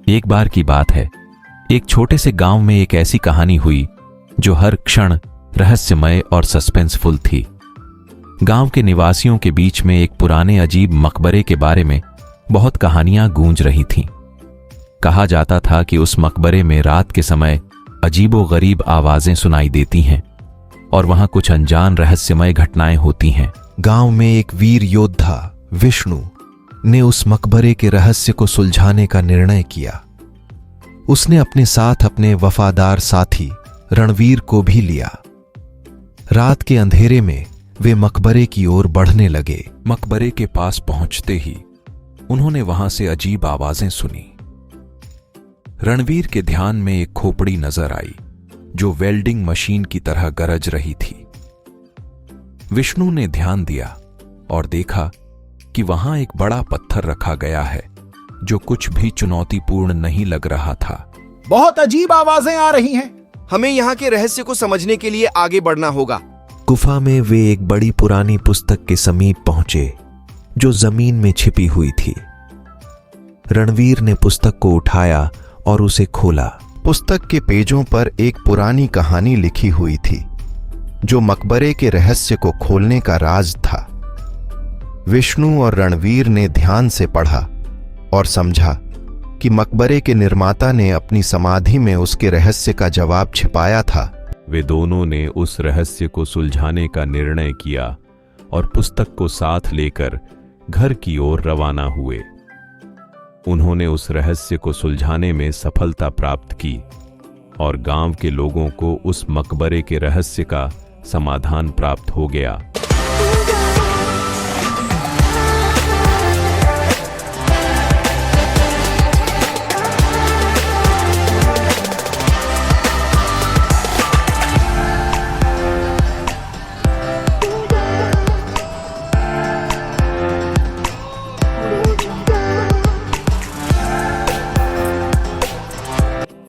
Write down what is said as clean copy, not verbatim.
एक बार की बात है, एक छोटे से गांव में एक ऐसी कहानी हुई जो हर क्षण रहस्यमय और सस्पेंसफुल थी। गांव के निवासियों के बीच में एक पुराने अजीब मकबरे के बारे में बहुत कहानियां गूंज रही थीं। कहा जाता था कि उस मकबरे में रात के समय अजीबो-गरीब आवाजें सुनाई देती हैं और वहां कुछ अनजान रहस्यमय घटनाएं होती हैं। गांव में एक वीर योद्धा विष्णु ने उस मकबरे के रहस्य को सुलझाने का निर्णय किया। उसने अपने साथ अपने वफादार साथी रणवीर को भी लिया। रात के अंधेरे में वे मकबरे की ओर बढ़ने लगे। मकबरे के पास पहुंचते ही उन्होंने वहां से अजीब आवाजें सुनी। रणवीर के ध्यान में एक खोपड़ी नजर आई जो वेल्डिंग मशीन की तरह गरज रही थी। विष्णु ने ध्यान दिया और देखा कि वहां एक बड़ा पत्थर रखा गया है जो कुछ भी चुनौतीपूर्ण नहीं लग रहा था। बहुत अजीब आवाजें आ रही हैं। हमें यहाँ के रहस्य को समझने के लिए आगे बढ़ना होगा। गुफा में वे एक बड़ी पुरानी पुस्तक के समीप पहुंचे जो जमीन में छिपी हुई थी। रणवीर ने पुस्तक को उठाया और उसे खोला। पुस्तक के पेजों पर एक पुरानी कहानी लिखी हुई थी जो मकबरे के रहस्य को खोलने का राज था। विष्णु और रणवीर ने ध्यान से पढ़ा और समझा कि मकबरे के निर्माता ने अपनी समाधि में उसके रहस्य का जवाब छिपाया था। वे दोनों ने उस रहस्य को सुलझाने का निर्णय किया और पुस्तक को साथ लेकर घर की ओर रवाना हुए। उन्होंने उस रहस्य को सुलझाने में सफलता प्राप्त की और गांव के लोगों को उस मकबरे के रहस्य का समाधान प्राप्त हो गया।